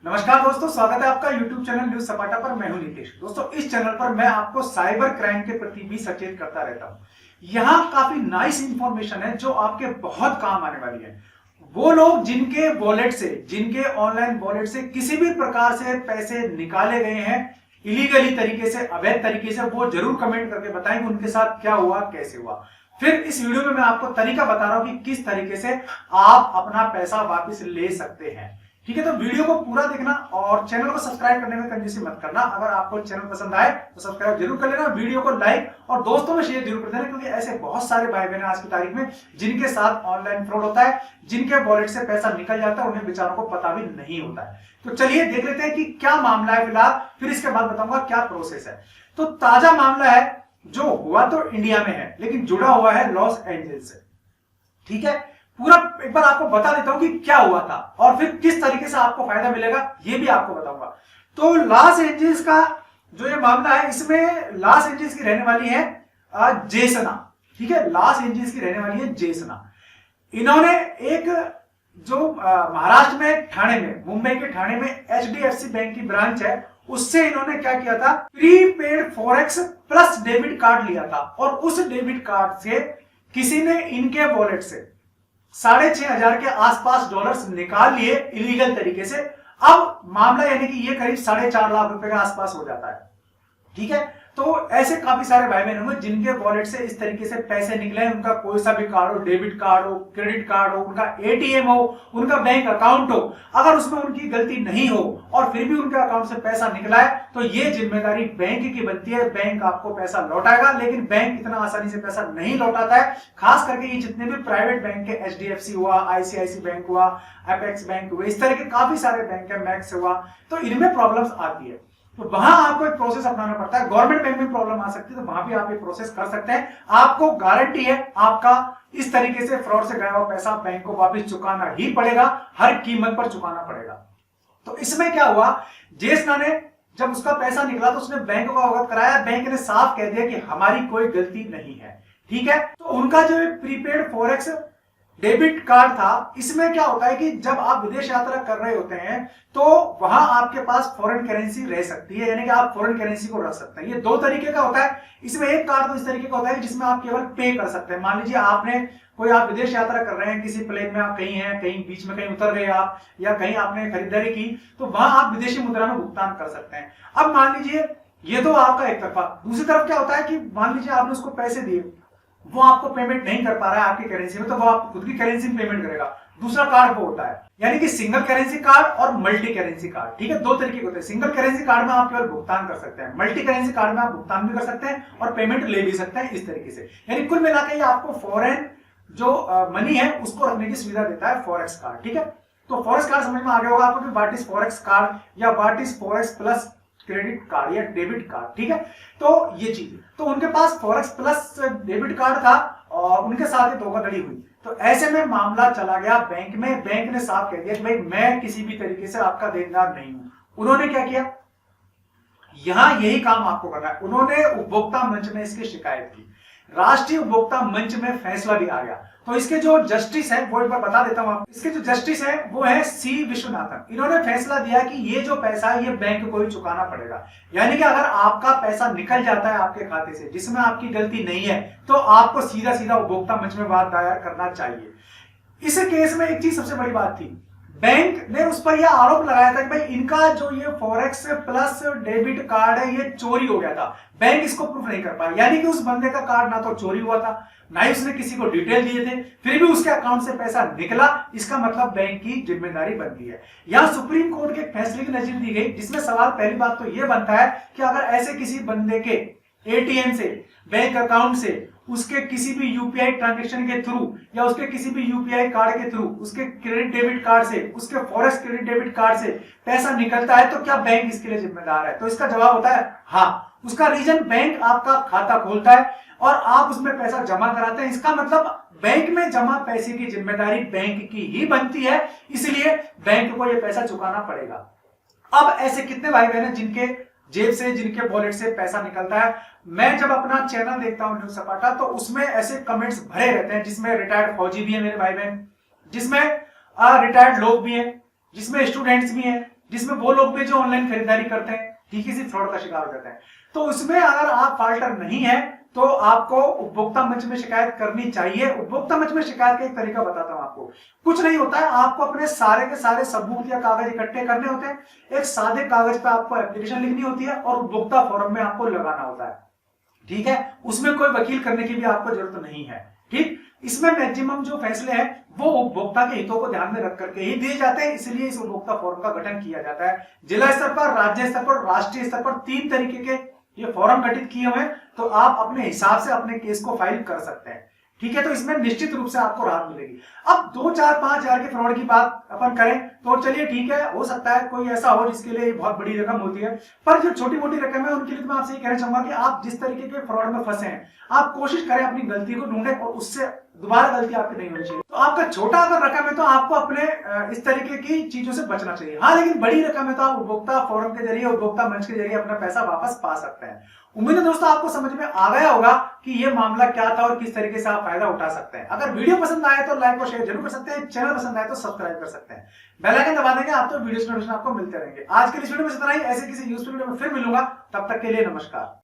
नमस्कार दोस्तों, स्वागत है आपका YouTube चैनल न्यूज सपाटा पर। मैं हूं नीतीश। दोस्तों, इस चैनल पर मैं आपको साइबर क्राइम के प्रति भी सचेत करता रहता हूं। यहाँ काफी नाइस इंफॉर्मेशन है जो आपके बहुत काम आने वाली है। वो लोग जिनके वॉलेट से, जिनके ऑनलाइन वॉलेट से किसी भी प्रकार से पैसे निकाले गए हैं इलीगली तरीके से, अवैध तरीके से, वो जरूर कमेंट करके बताएंगे उनके साथ क्या हुआ, कैसे हुआ। फिर इस वीडियो में मैं आपको तरीका बता रहा हूं कि किस तरीके से आप अपना पैसा वापस ले सकते हैं। ठीक है, तो वीडियो को पूरा देखना और चैनल को सब्सक्राइब करने में कंजूसी मत करना। अगर आपको चैनल पसंद आए तो सब्सक्राइब जरूर कर लेना, वीडियो को लाइक और दोस्तों में शेयर जरूर कर देना, क्योंकि ऐसे बहुत सारे भाई बहन आज की तारीख में जिनके साथ ऑनलाइन फ्रॉड होता है, जिनके वॉलेट से पैसा निकल जाता है, उन्हें बेचारों को पता भी नहीं होता है। तो चलिए देख लेते हैं कि क्या मामला है फिलहाल, फिर इसके बाद बताऊंगा क्या प्रोसेस है। तो ताजा मामला है, जो हुआ तो इंडिया में है लेकिन जुड़ा हुआ है लॉस एंजल्स से। ठीक है, पूरा एक बार आपको बता देता हूं कि क्या हुआ था और फिर किस तरीके से आपको फायदा मिलेगा ये भी आपको बताऊंगा। तो लॉस एंजल्स का जो ये मामला है, इसमें लॉस एंजल्स की रहने वाली है जेसना। ठीक है, लॉस एंजल्स की रहने वाली है जेसना। इन्होंने एक जो महाराष्ट्र में ठाणे में, मुंबई के ठाणे में HDFC बैंक की ब्रांच है, उससे इन्होंने क्या किया था, prepaid forex plus debit card लिया था और उस डेबिट कार्ड से किसी ने इनके वॉलेट से 6,500 के आसपास डॉलर्स निकाल लिए इलीगल तरीके से। अब मामला यानी कि ये करीब 4.5 लाख रुपए के आसपास हो जाता है। ठीक है, तो ऐसे काफी सारे भाई बहन होंगे जिनके वॉलेट से इस तरीके से पैसे निकले। उनका कोई सा भी कार्ड हो, डेबिट कार्ड हो, क्रेडिट कार्ड हो, उनका ATM हो, उनका बैंक अकाउंट हो, अगर उसमें उनकी गलती नहीं हो और फिर भी उनके अकाउंट से पैसा निकला है तो ये जिम्मेदारी बैंक की बनती है। बैंक आपको पैसा लौटाएगा, लेकिन बैंक इतना आसानी से पैसा नहीं लौटाता है। खास करके ये जितने भी प्राइवेट बैंक है, HDFC हुआ, ICICI बैंक हुआ, अपेक्स बैंक हुआ, इस तरह के काफी सारे बैंक है, मैक्स हुआ, तो इनमें प्रॉब्लम्स आती है। तो वहां आपको एक प्रोसेस अपनाना पड़ता है। गवर्नमेंट बैंक में प्रॉब्लम आ सकती है, तो वहां भी आप ये प्रोसेस कर सकते हैं। आपको गारंटी है आपका इस तरीके से फ्रॉड से गया हुआ पैसा बैंक को वापस चुकाना ही पड़ेगा, हर कीमत पर चुकाना पड़ेगा। तो इसमें क्या हुआ, जेसना ने जब उसका पैसा निकला तो उसने बैंक को अवगत कराया। बैंक ने साफ कह दिया कि हमारी कोई गलती नहीं है। ठीक है, तो उनका जो प्रीपेड फॉरेक्स डेबिट कार्ड था, इसमें क्या होता है कि जब आप विदेश यात्रा कर रहे होते हैं तो वहां आपके पास फॉरेन करेंसी रह सकती है, यानी कि आप फॉरेन करेंसी को रख सकते हैं। ये दो तरीके का होता है। इसमें एक कार्ड तो इस तरीके का होता है जिसमें आप केवल पे कर सकते हैं। मान लीजिए आप विदेश यात्रा कर रहे हैं, किसी प्लेन में आप कहीं हैं, कहीं बीच में कहीं उतर गए आप, या कहीं आपने खरीदारी की, तो वहां आप विदेशी मुद्रा में भुगतान कर सकते हैं। अब मान लीजिए ये तो आपका एक तरफा। दूसरी तरफ क्या होता है कि मान लीजिए आपने उसको पैसे दिए, वो आपको पेमेंट नहीं कर पा रहा है आपकी करेंसी में, तो वो आप खुद की करेंसी में पेमेंट करेगा। दूसरा कार्ड वो होता है, यानी कि सिंगल करेंसी कार्ड और मल्टी करेंसी कार्ड। ठीक है, दो तरीके के होते हैं। सिंगल करेंसी कार्ड में आप केवल भुगतान कर सकते हैं, मल्टी करेंसी कार्ड में आप भुगतान भी कर सकते हैं और पेमेंट ले भी सकते हैं। इस तरीके से यानी कुल मिलाकर ये आपको फॉरेन जो मनी है उसको रखने की सुविधा देता है फॉरेक्स कार्ड। ठीक है, तो फॉरेक्स कार्ड समझ में आ गया होगा आपको कि व्हाट इज फॉरेक्स कार्ड या what is forex plus credit card या डेबिट कार्ड। ठीक है, तो ये चीज, तो उनके पास फॉरेक्स प्लस डेबिट कार्ड था और उनके साथ धोखाधड़ी हुई। तो ऐसे में मामला चला गया बैंक में। बैंक ने साफ कह दिया कि भाई मैं किसी भी तरीके से आपका देनदार नहीं हूं। उन्होंने क्या किया, यहां यही काम आपको करना है। उन्होंने उपभोक्ता मंच में इसकी शिकायत की, राष्ट्रीय उपभोक्ता मंच में फैसला भी आ गया। तो इसके जो जस्टिस है वो एक बार बता देता हूं आपको। इसके जो जस्टिस है वो है C विश्वनाथन। इन्होंने फैसला दिया कि ये जो पैसा है ये बैंक को ही चुकाना पड़ेगा। यानी कि अगर आपका पैसा निकल जाता है आपके खाते से जिसमें आपकी गलती नहीं है, तो आपको सीधा सीधा उपभोक्ता मंच में बात दायर करना चाहिए। इस केस में एक चीज सबसे बड़ी बात थी, बैंक ने उस पर यह आरोप लगाया था कि भाई इनका जो ये फॉरेक्स प्लस डेबिट कार्ड है ये चोरी हो गया था। बैंक इसको प्रूफ नहीं कर पाया, यानी कि उस बंदे का कार्ड ना तो चोरी हुआ था, ना ही उसने किसी को डिटेल दिए थे, फिर भी उसके अकाउंट से पैसा निकला। इसका मतलब बैंक की जिम्मेदारी बनती है। यहां सुप्रीम कोर्ट के फैसले की नजीर दी गई, जिसमें सवाल पहली बात तो यह बनता है कि अगर ऐसे किसी बंदे के ATM से, बैंक अकाउंट से, उसके किसी भी UPI ट्रांजैक्शन के थ्रू या उसके किसी भी UPI कार्ड के थ्रू, उसके क्रेडिट डेबिट कार्ड से, उसके फॉरेक्स क्रेडिट डेबिट कार्ड से पैसा निकलता है, तो क्या बैंक इसके लिए जिम्मेदार है? तो इसका जवाब होता है हाँ। उसका रीजन, बैंक आपका खाता खोलता है और आप उसमें पैसा जमा कराते हैं। इसका मतलब बैंक में जमा पैसे की जिम्मेदारी बैंक की ही बनती है, इसलिए बैंक को यह पैसा चुकाना पड़ेगा। अब ऐसे कितने भाई बहन हैं जिनके जेब से, जिनके वॉलेट से पैसा निकलता है? मैं जब अपना चैनल देखता हूं न्यूज सपाटा, तो उसमें ऐसे कमेंट्स भरे रहते हैं जिसमें रिटायर्ड फौजी भी है मेरे भाई बहन, जिसमें रिटायर्ड लोग भी हैं, जिसमें स्टूडेंट्स भी हैं, जिसमें वो लोग भी जो ऑनलाइन खरीदारी करते हैं ठीक ही फ्रॉड का शिकार हो जाते हैं। तो उसमें अगर आप फाल्टर नहीं है तो आपको उपभोक्ता मंच में शिकायत करनी चाहिए। उपभोक्ता मंच में शिकायत का एक तरीका बताता हूं आपको। कुछ नहीं होता है, आपको अपने सारे के सारे सबूत या कागज इकट्ठे करने होते हैं, एक सादे कागज पे आपको एप्लीकेशन लिखनी होती है और उपभोक्ता फोरम में आपको लगाना होता है। ठीक है, उसमें कोई वकील करने की भी आपको जरूरत नहीं है। ठीक, इसमें मैक्सिमम जो फैसले हैं वो उपभोक्ता के हितों को ध्यान में रख करके ही दिए जाते हैं, इसलिए इस उपभोक्ता फोरम का गठन किया जाता है। जिला स्तर पर, राज्य स्तर पर, राष्ट्रीय स्तर पर 3 तरीके के ये फोरम गठित किए हुए हैं, तो आप अपने हिसाब से अपने केस को फाइल कर सकते हैं। ठीक है, तो इसमें निश्चित रूप से आपको राहत मिलेगी। अब 2, 4, 5 हजार के फ्रॉड की बात अपन करें तो चलिए ठीक है, हो सकता है कोई ऐसा हो जिसके लिए बहुत बड़ी रकम होती है, पर जो छोटी मोटी रकम है उनके लिए मैं आपसे ये कहना चाहूंगा कि आप जिस तरीके के फ्रॉड में फंसे हैं, आप कोशिश करें अपनी गलती को ढूंढें और उससे दोबारा गलती आपकी नहीं होनी चाहिए। तो आपका छोटा अगर रकम है तो आपको अपने इस तरीके की चीजों से बचना चाहिए। हाँ, लेकिन बड़ी रकम है तो आप उपभोक्ता फोरम के जरिए, उपभोक्ता मंच के जरिए अपना पैसा वापस पा सकते हैं। उम्मीद है दोस्तों आपको समझ में आ गया होगा कि ये मामला क्या था और किस तरीके से आप फायदा उठा सकते हैं। अगर वीडियो पसंद आए तो लाइक और शेयर जरूर कर सकते हैं, चैनल पसंद आए तो सब्सक्राइब कर सकते हैं, बेल आइकन दबा देंगे, आप तो वीडियो नोटिफिकेशन आपको मिलते रहेंगे। आज के इस वीडियो में इतना ही, ऐसे किसी यूजफुल वीडियो में फिर मिलूंगा, तब तक के लिए नमस्कार।